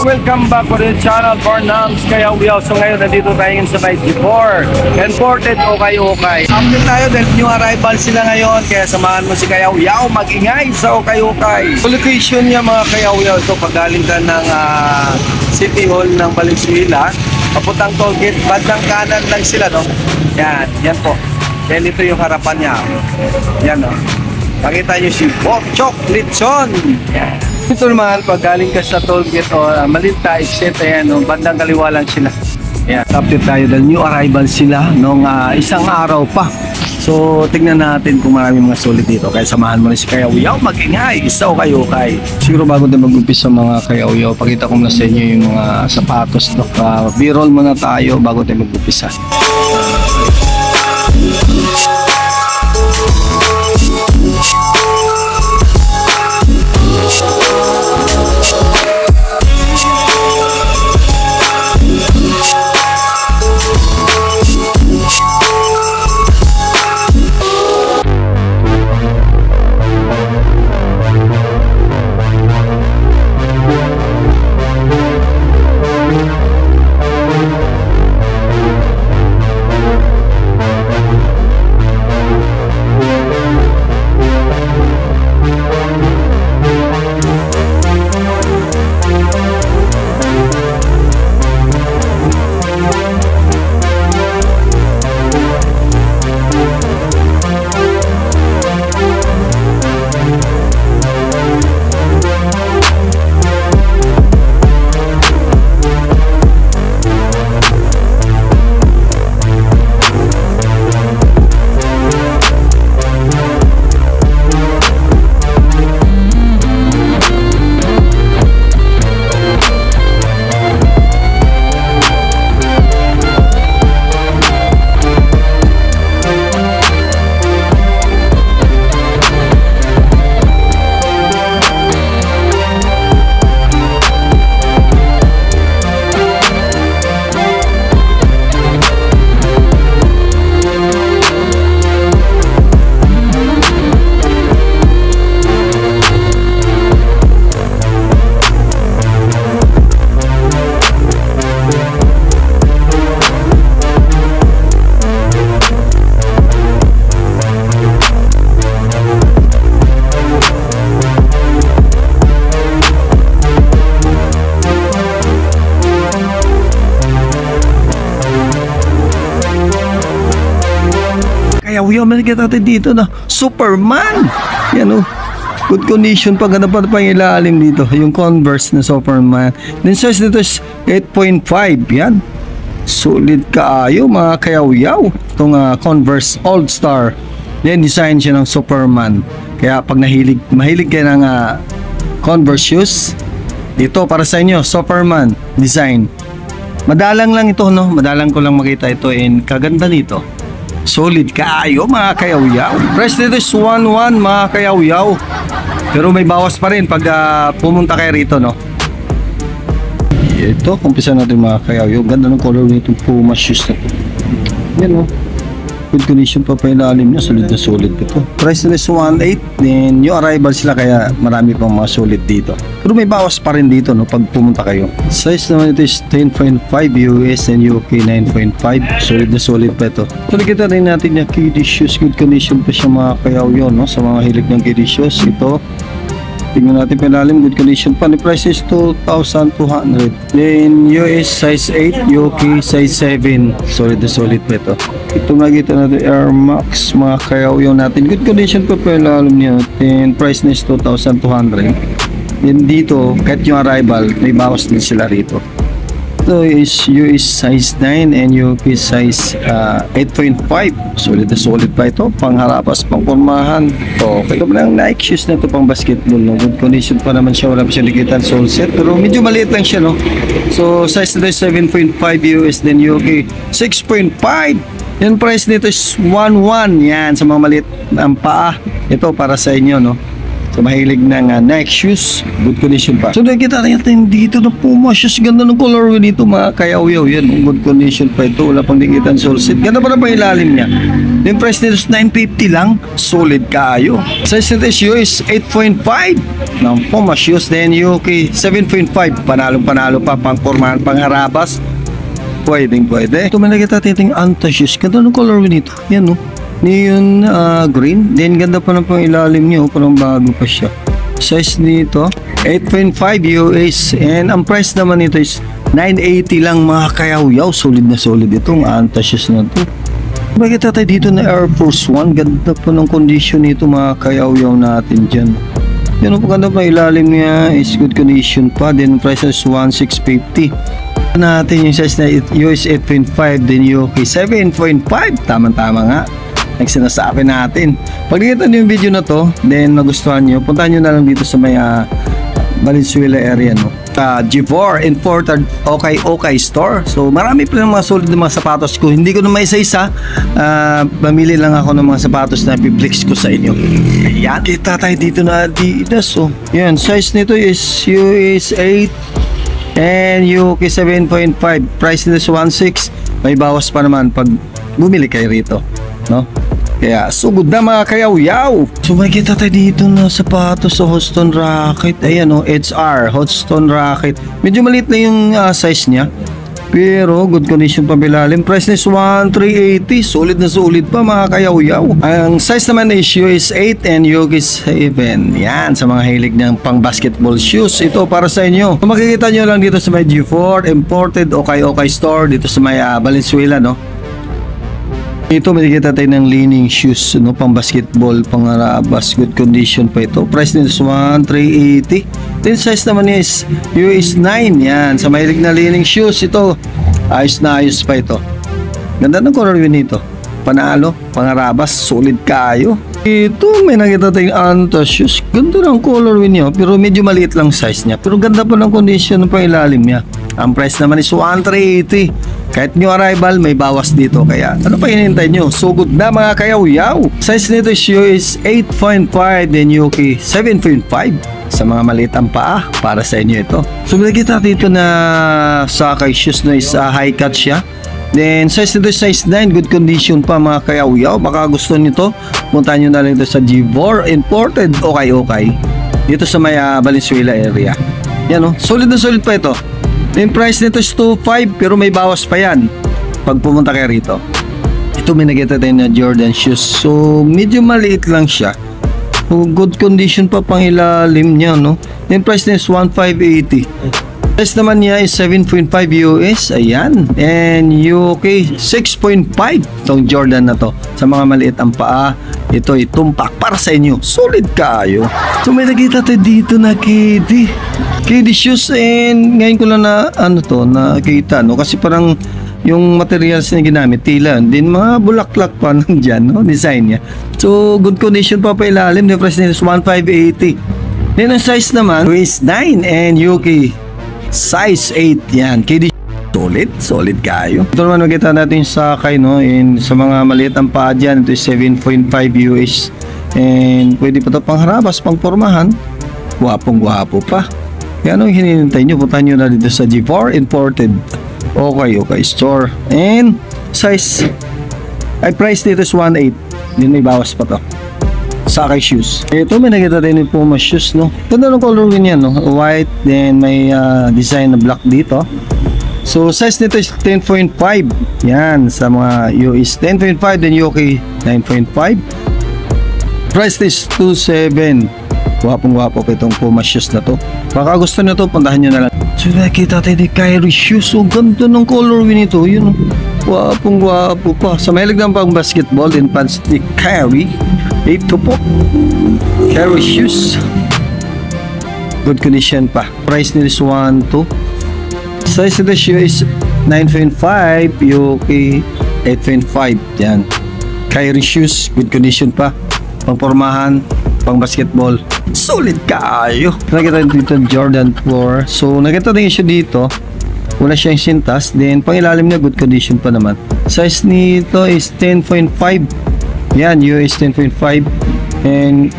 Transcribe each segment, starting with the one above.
welcome back to the channel for Nams Kayaw-Yaw. So ngayon nandito tayo sa may G4 imported Okay-Okay. Update tayo dahil new arrival sila ngayon, kaya samahan mo si Kayaw-Yaw mag-ingay sa Okay-Okay. So location niya mga Kayaw-Yaw, ito pagaling ka ng City Hall ng Valenzuela, papuntang toll gate, bandang kanan lang sila, no? Yan po. Yan, ito yung harapan niya. Yan, no? Pakita nyo si Bok Chok Litson. Yan. Ito naman, pag galing ka sa toll gate o Malinta, exit, ayan, no, bandang kaliwa lang sila. Ayan, update tayo dahil new arrival sila nung isang araw pa. So, tignan natin kung marami mga solid dito. Kaya samahan mo na si Kayaw-Yaw mag-ingay sa Okay-Okay. Siguro bago tayo mag-umpisa mga Kayaw-Yaw, pakita ko na sa inyo yung mga sapatos. No? B-roll muna tayo bago tayo mag-umpisa. Kayaw-Yaw, manigit natin dito na Superman. Yan o. Good condition pag ano pa yung ilalim dito. Yung Converse na Superman. Then size dito is 8.5. Yan. Solid kaayo mga Kayaw-Yaw. Itong Converse Old Star. Yan, design siya ng Superman. Kaya pag mahilig kayo ng Converse shoes, dito para sa inyo, Superman design. Madalang lang ito, no? Madalang ko lang makita ito and kaganda nito. Solid kaayo mga Kayaw-Yaw. Price nito is 1.1 mga Kayaw-Yaw. Pero may bawas pa rin pag pumunta kayo rito, no? Ito, kumpisa natin mga Kayaw-Yaw. Ganda ng color nito Puma shoes na ito. Yan, no? Good condition pa ilalim niya. Solid na solid ito. Price nito is 1.8. Then new arrival sila kaya marami pang mga solid dito. Pero may bawas pa rin dito, no? Pag pumunta kayo. Size naman ito is 10.5 US and UK 9.5. Solid na solid pa ito. So nakita rin natin yung kiddie shoes. Good condition pa siya mga Kayaw-Yaw, no? Sa mga hilig ng kiddie shoes. Ito. Tingnan natin pinalim, good condition pa. The price is 2,200. Then US size 8, UK size 7. Solid na solid pa ito. Ito nakita natin Air Max mga Kayaw-Yaw natin. Good condition pa pinalim niya. Then price na is 2,200. Then dito, kahit yung arrival, may bawas din sila rito. Ito is US size 9 and UK size 8.5. Solid na solid pa ito. Pangharapas, pangpormahan. Okay. Ito lang Nike shoes na ito pang basketball. No? Good condition pa naman siya. Wala pa siya likitan sole set. Pero medyo maliit lang siya. No? So size nito is 7.5 US then UK 6.5. Yung price nito is 1.1. Yan sa mga maliit ang paa. Ito para sa inyo. No? So mahilig ng Nike shoes, good condition pa. So nakikita natin dito na Puma shoes, ganda ng colorway dito mga kayaw-yaw. Yan, good condition pa ito, wala pang dikitan sole seat. Ganda pa na pa ilalim niya. Yung price nito is 950 lang, solid kayo. Size nito is 8.5 ng Puma shoes, then UK 7.5, panalong-panalo pa, pang pormahan, pang harabas. Pwede. Ito may nakita natin Anta shoes, ganda ng colorway nito. Yan no. Neon green, then ganda pa na pang ilalim niya, parang bago pa siya. Size nito 8.5 US, and ang price naman nito is 980 lang mga kayaw-yaw. Solid na solid itong Anta shoes na to. Makikita tayo dito na Air Force One, ganda pa ng condition nito mga kayaw-yaw natin dyan. Yan po, ganda pa ilalim niya, is good condition pa, then price is 1,650 natin. Yung size na US 8.5, then UK 7.5, tama-tama nga nagsinasabi natin. Pag nakita nyo yung video na to, then nagustuhan nyo, puntahan nyo na lang dito sa may Valenzuela area, no? G4 Imported Okay Store. So marami pa ng mga solid na mga sapatos ko. Hindi ko na may isa-isa, pamili lang ako ng mga sapatos na piplex ko sa inyo. Ayan, kita tayo dito na Adidas. So yan, size nito is US 8 and UK 7.5. Price nito is 1,600. May bawas pa naman pag bumili kayo rito, no? Kaya sugod na mga kayaw-yaw. So makikita tayo dito na sapatos sa Houston Rocket. Ayan o, HR Houston Rocket. Medyo maliit na yung size niya, pero good condition pa bilalim. Price is 1,380. Solid na solid pa mga kayaw-yaw. Ang size naman is US 8 and UK 7. Yan, sa mga hilig ng pang basketball shoes, ito para sa inyo. So, makikita nyo lang dito sa may G4 Imported Okay Store, dito sa may Valenzuela, no? Ito makikita tayo ng leaning shoes, no, pang basketball, pang harabas, good condition pa ito. Price nito is 1,380. Then size naman is US 9. Yan, sa mahilig na leaning shoes, ito ayos na ayos pa ito. Ganda ng colorway nito, panalo, pang harabas, solid kayo. Ito may nakita tayong Anta shoes, ganda ng colorway niya, pero medyo maliit lang size niya, pero ganda pa ng condition ng pangilalim niya. Ang price naman is 1,380. Kahit new arrival, may bawas dito. Kaya ano pa hinihintay nyo? Sugod na mga kayaw-yaw. Size nito is 8.5 then UK 7.5. Sa mga maliit ang paa, para sa inyo ito. So nakita dito na Sakay shoes na is high cut siya. Then size nito is size 9, good condition pa mga kayaw-yaw. Baka gusto nito, puntahan nyo na lang ito sa G4 Imported Okay. Dito sa may Valenzuela area. Yan o, solid na solid pa ito. Yung price nito is 2,500, pero may bawas pa yan pag pumunta kayo rito. Ito may nakita tayo na Jordan shoes. So medyo maliit lang siya. So, good condition pa pang ilalim niya, no? Yung price nito is 1,580. Price naman niya is 7.5 US. Ayan. And UK 6.5. Itong Jordan na to. Sa mga maliit ang paa, ito ay tumpak para sa inyo. Solid kayo. So may nakita tayo dito na KD shoes, and ngayon ko lang na nakita, no? Kasi parang yung materials na ginamit, tila, din mga bulaklak pa nandyan, no? Design niya. So good condition pa ilalim. The price nito is 1,580. Then ang size naman is 9 and UK size 8. Yan, KD solid kayo. Ito naman makita natin sa Sakay, no? And sa mga maliit ang paa dyan, ito is 7.5 US, and pwede pa ito pang harabas, pang pormahan. Gwapong-gwapo pa. Kaya anong hinihintay nyo? Puntahan nyo na dito sa G4 Imported Okay Store. And size price dito is 1,800. Din may bawas pa to. Sakay shoes. Ito may nakita tayo ng Puma shoes, no? Ganda ng colorway niya, no? White, then may design na black dito. So size nito is 10.5. Yan, sa mga US 10.5, then UK 9.5. Price is 2,700. Gwapong-gwapo pa itong Puma shoes na to. Baka gusto nyo to, puntahan nyo na lang. So nakita tayo ni Kyrie shoes. So ganda ng colorway nito. Yun, gwapong-gwapo pa. Sa mahilig ng pang basketball and pants ni Kyrie. Ito po, Kyrie shoes. Good condition pa. Price nito is 1,200. Size nito is 9.5, UK 8.5. Yan, Kyrie shoes, good condition pa. Pangpormahan, pang basketball, solid kayo. Nakita dito Jordan 4. So nakita din siya dito, wala siyang sintas. Then pang ilalim niya, good condition pa naman. Size nito is 10.5. Yan, US 10.5. And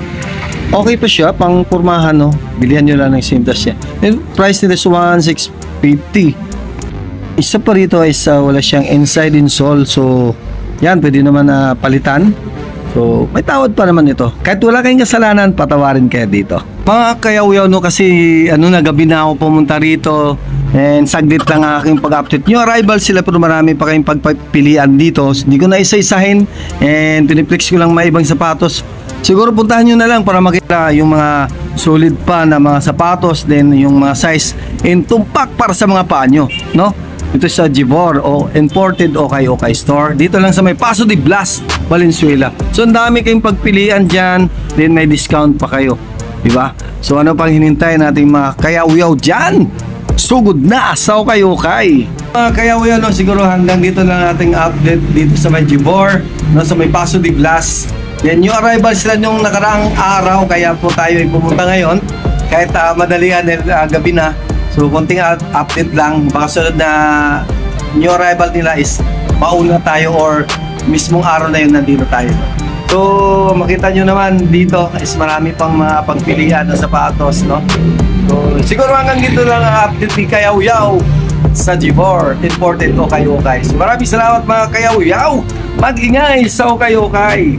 Okay pa siya, pang pormahan, no? Bilihan nyo lang ng sintas niya. And price nila is 1,650. Isa pa rito is wala siyang inside insole. So, yan, pwede naman na palitan. So, may tawad pa naman ito. Kahit wala kayong kasalanan, patawarin kayo dito. Mga kayaw-yaw, no? Kasi, na gabi na ako pumunta rito. And saglit lang ang aking pag-update. New arrival sila pero marami pa kayong pagpilian dito. Hindi ko na isa-isahin. And piniplex ko lang mga ibang sapatos. Siguro puntahan nyo na lang para makita yung mga solid pa na mga sapatos, then yung mga size and tumpak para sa mga paa nyo, no? Ito sa Jibor o imported Okay store. Dito lang sa may Paso de Blas, Valenzuela. So ang dami kayong pagpilian dyan, then may discount pa kayo, diba? So ano pang hinintay natin mga kayaw-yaw dyan? Sugod na sa Okay. Mga kayaw-yaw, no, siguro hanggang dito lang ating update dito sa may Jibor, no, sa may Paso de Blas. Yan, yung arrival sila nung nakaraang araw, kaya po tayo ay pumunta ngayon kahit madalian gabi na. So konting update lang, baka sunod na new arrival nila is mauna tayo or mismong araw na yun nandito tayo. So makita nyo naman dito is marami pang mga pagpilian ng sapatos, no? So siguro hanggang dito lang ang update ni Kayaw-Yaw sa Jibor, imported Okay. So maraming salamat mga Kayaw-Yaw, mag-ingay sa Okay.